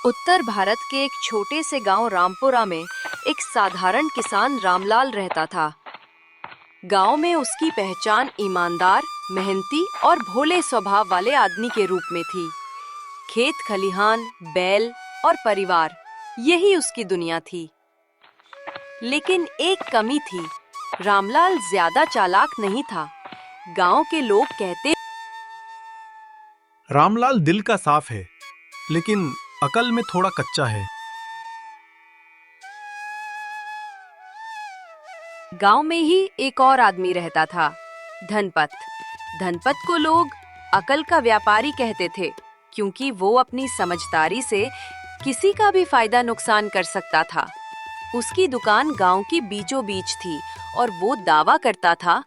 उत्तर भारत के एक छोटे से गांव रामपुरा में एक साधारण किसान रामलाल रहता था। गांव में उसकी पहचान ईमानदार, मेहनती और भोले स्वभाव वाले आदमी के रूप में थी। खेत खलिहान, बैल और परिवार, यही उसकी दुनिया थी। लेकिन एक कमी थी, रामलाल ज्यादा चालाक नहीं था। गांव के लोग कहते रामलाल दिल का साफ है, लेकिन अकल में थोड़ा कच्चा है। गांव में ही एक और आदमी रहता था, धनपत। धनपत को लोग अकल का व्यापारी कहते थे, क्योंकि वो अपनी समझदारी से किसी का भी फायदा नुकसान कर सकता था। उसकी दुकान गांव की बीचों बीच थी और वो दावा करता था,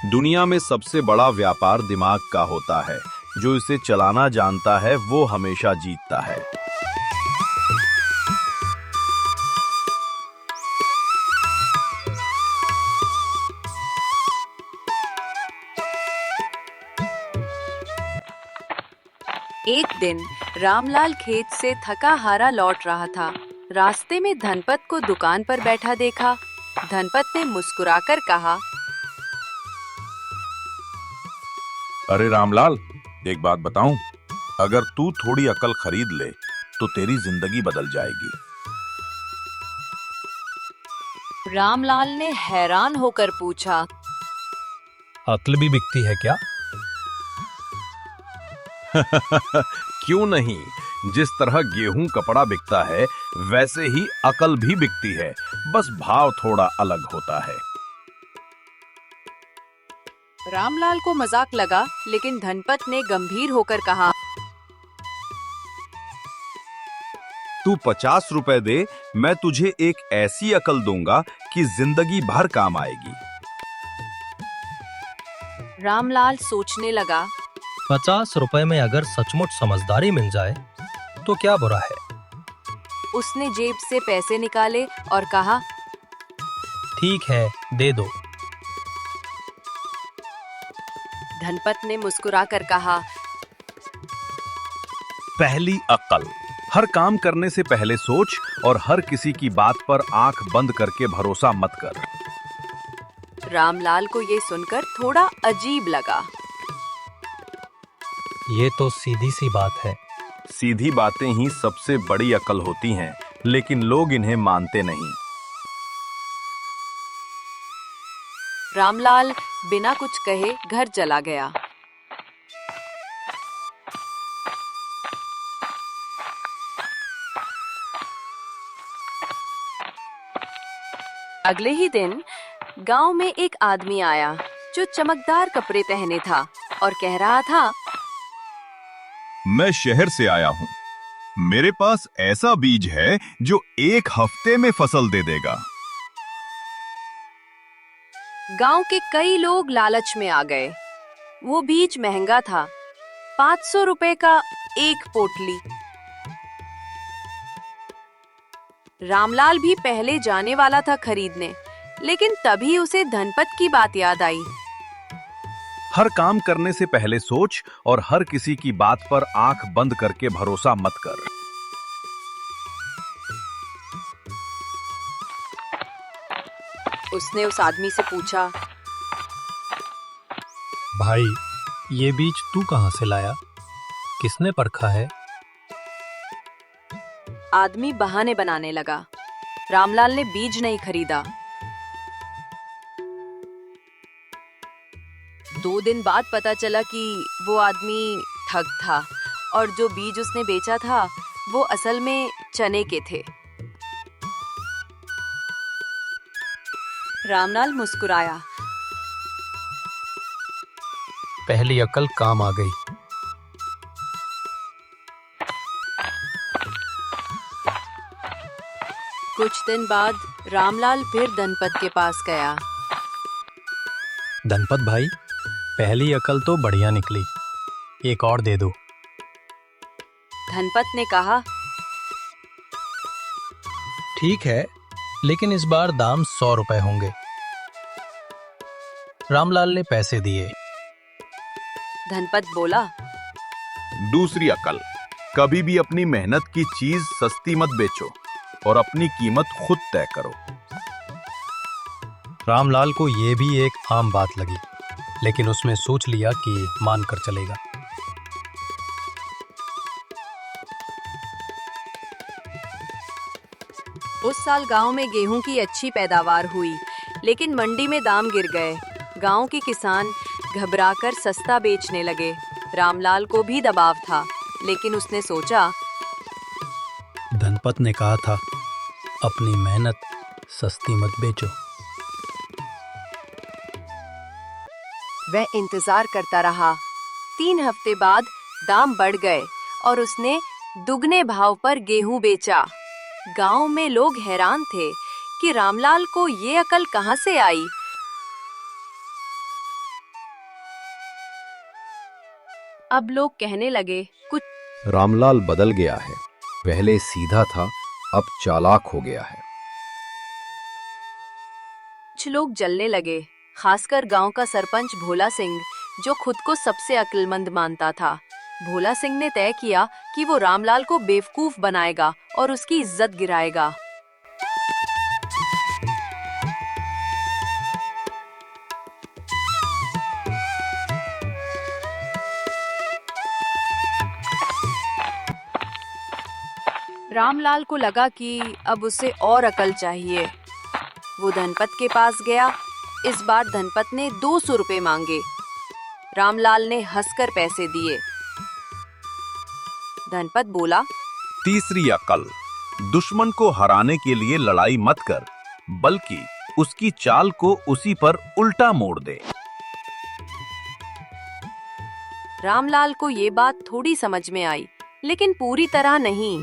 दुनिया में सबसे बड़ा व्यापार दिमाग का होता है। जो इसे चलाना जानता है वो हमेशा जीतता है। एक दिन रामलाल खेत से थका हारा लौट रहा था। रास्ते में धनपत को दुकान पर बैठा देखा। धनपत ने मुस्कुराकर कहा, अरे रामलाल, एक बात बताऊं, अगर तू थोड़ी अकल खरीद ले तो तेरी जिंदगी बदल जाएगी। रामलाल ने हैरान होकर पूछा, अक्ल भी बिकती है क्या? क्यों नहीं? जिस तरह गेहूं कपड़ा बिकता है, वैसे ही अकल भी बिकती है, बस भाव थोड़ा अलग होता है। रामलाल को मजाक लगा, लेकिन धनपत ने गंभीर होकर कहा, तू 50 रुपए दे, मैं तुझे एक ऐसी अकल दूंगा कि जिंदगी भर काम आएगी। रामलाल सोचने लगा, 50 रुपए में अगर सचमुच समझदारी मिल जाए तो क्या बुरा है। उसने जेब से पैसे निकाले और कहा, ठीक है, दे दो। धनपत ने मुस्कुराकर कहा, पहली अक्ल, हर काम करने से पहले सोच और हर किसी की बात पर आंख बंद करके भरोसा मत कर। रामलाल को ये सुनकर थोड़ा अजीब लगा। ये तो सीधी सी बात है। सीधी बातें ही सबसे बड़ी अकल होती हैं, लेकिन लोग इन्हें मानते नहीं। रामलाल बिना कुछ कहे घर चला गया। अगले ही दिन गांव में एक आदमी आया जो चमकदार कपड़े पहने था और कह रहा था, मैं शहर से आया हूँ। मेरे पास ऐसा बीज है जो 1 हफ्ते में फसल दे देगा। गांव के कई लोग लालच में आ गए। वो बीज महंगा था, 500 रुपए का एक पोटली। रामलाल भी पहले जाने वाला था खरीदने, लेकिन तभी उसे धनपत की बात याद आई। हर काम करने से पहले सोच और हर किसी की बात पर आंख बंद करके भरोसा मत कर। उसने उस आदमी से पूछा, भाई, ये बीज तू कहाँ से लाया? किसने परखा है? आदमी बहाने बनाने लगा। रामलाल ने बीज नहीं खरीदा। 2 दिन बाद पता चला कि वो आदमी ठग था और जो बीज उसने बेचा था वो असल में चने के थे। रामलाल मुस्कुराया। पहली अकल काम आ गई। कुछ दिन बाद रामलाल फिर धनपत के पास गया। धनपत भाई, पहली अकल तो बढ़िया निकली, एक और दे दो। धनपत ने कहा, ठीक है, लेकिन इस बार दाम 100 रुपए होंगे। रामलाल ने पैसे दिए। धनपत बोला, दूसरी अकल, कभी भी अपनी मेहनत की चीज सस्ती मत बेचो और अपनी कीमत खुद तय करो। रामलाल को ये भी एक आम बात लगी, लेकिन उसने सोच लिया कि मानकर चलेगा। उस साल गांव में गेहूं की अच्छी पैदावार हुई, लेकिन मंडी में दाम गिर गए। गांव के किसान घबराकर सस्ता बेचने लगे। रामलाल को भी दबाव था, लेकिन उसने सोचा, धनपत ने कहा था, अपनी मेहनत सस्ती मत बेचो। वह इंतजार करता रहा। 3 हफ्ते बाद दाम बढ़ गए और उसने दुगने भाव पर गेहूं बेचा। गांव में लोग हैरान थे कि रामलाल को ये अकल कहां से आई। अब लोग कहने लगे, कुछ रामलाल बदल गया है, पहले सीधा था, अब चालाक हो गया है। लोग जलने लगे, खासकर गांव का सरपंच भोला सिंह, जो खुद को सबसे अक्लमंद मानता था। भोला सिंह ने तय किया कि वो रामलाल को बेवकूफ बनाएगा और उसकी इज्जत गिराएगा। रामलाल को लगा कि अब उसे और अकल चाहिए। वो धनपत के पास गया। इस बार धनपत ने 200 रुपए मांगे। रामलाल ने हंसकर पैसे दिए। धनपत बोला, तीसरी अकल, दुश्मन को हराने के लिए लड़ाई मत कर, बल्कि उसकी चाल को उसी पर उल्टा मोड़ दे। रामलाल को ये बात थोड़ी समझ में आई, लेकिन पूरी तरह नहीं।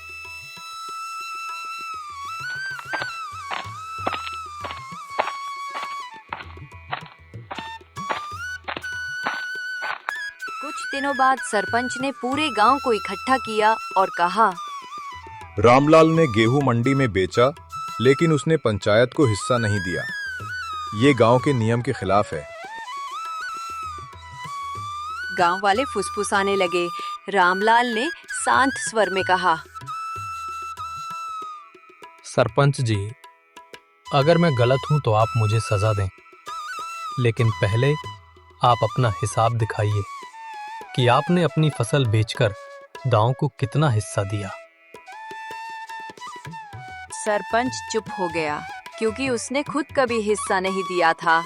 कुछ दिनों बाद सरपंच ने पूरे गांव को इकट्ठा किया और कहा, रामलाल ने गेहूं मंडी में बेचा, लेकिन उसने पंचायत को हिस्सा नहीं दिया। ये गांव के नियम के खिलाफ है। गांव वाले फुसफुसाने लगे। रामलाल ने शांत स्वर में कहा, सरपंच जी, अगर मैं गलत हूं तो आप मुझे सजा दें, लेकिन पहले आप अपना हिसाब दिखाइए कि आपने अपनी फसल बेचकर गांव को कितना हिस्सा दिया। सरपंच चुप हो गया, क्योंकि उसने खुद कभी हिस्सा नहीं दिया था।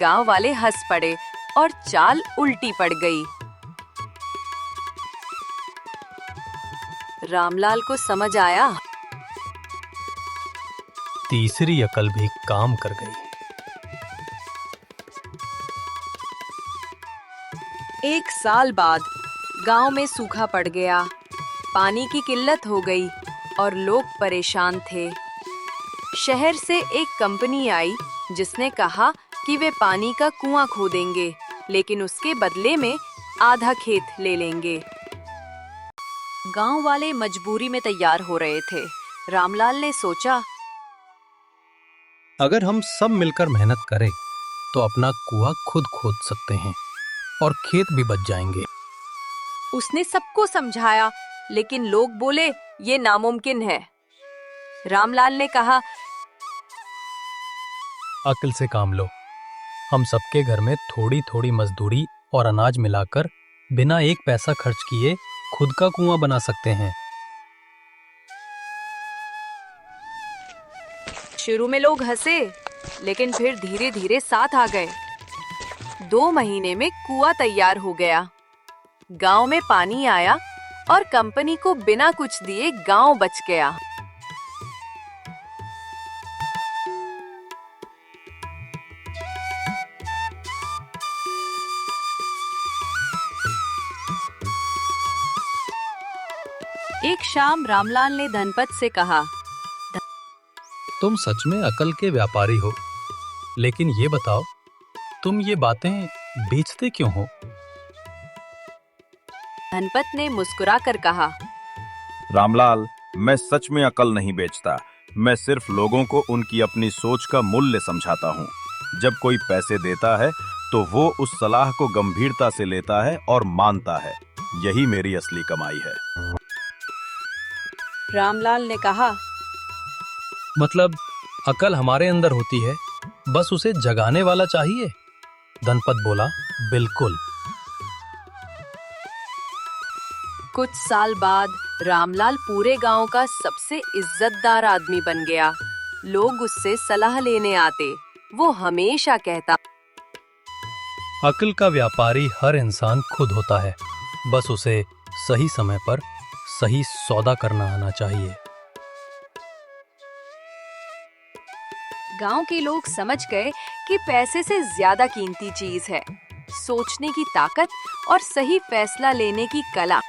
गांव वाले हंस पड़े और चाल उल्टी पड़ गई। रामलाल को समझ आया, तीसरी अकल भी काम कर गई। एक साल बाद गांव में सूखा पड़ गया। पानी की किल्लत हो गई और लोग परेशान थे। शहर से एक कंपनी आई जिसने कहा कि वे पानी का कुआं खोदेंगे, लेकिन उसके बदले में आधा खेत ले लेंगे। गांव वाले मजबूरी में तैयार हो रहे थे। रामलाल ने सोचा, अगर हम सब मिलकर मेहनत करें तो अपना कुआं खुद खोद सकते हैं और खेत भी बच जाएंगे। उसने सबको समझाया, लेकिन लोग बोले ये नामुमकिन है। रामलाल ने कहा, अक्ल से काम लो। हम सबके घर में थोड़ी थोड़ी मजदूरी और अनाज मिलाकर बिना एक पैसा खर्च किए खुद का कुआं बना सकते हैं। शुरू में लोग हंसे, लेकिन फिर धीरे धीरे साथ आ गए। 2 महीने में कुआं तैयार हो गया। गांव में पानी आया और कंपनी को बिना कुछ दिए गांव बच गया। एक शाम रामलाल ने धनपत से कहा, तुम सच में अकल के व्यापारी हो, लेकिन ये बताओ, तुम ये बातें बेचते क्यों हो? धनपत ने मुस्कुराकर कहा, रामलाल, मैं सच में अकल नहीं बेचता। मैं सिर्फ लोगों को उनकी अपनी सोच का मूल्य समझाता हूँ। जब कोई पैसे देता है तो वो उस सलाह को गंभीरता से लेता है और मानता है। यही मेरी असली कमाई है। रामलाल ने कहा। मतलब अकल हमारे अंदर होती है, बस उसे जगाने वाला चाहिए। धनपत बोला, बिल्कुल। कुछ साल बाद रामलाल पूरे गांव का सबसे इज्जतदार आदमी बन गया। लोग उससे सलाह लेने आते। वो हमेशा कहता, अक्ल का व्यापारी हर इंसान खुद होता है, बस उसे सही समय पर सही सौदा करना आना चाहिए। गांव के लोग समझ गए कि पैसे से ज्यादा कीमती चीज है सोचने की ताकत और सही फैसला लेने की कला।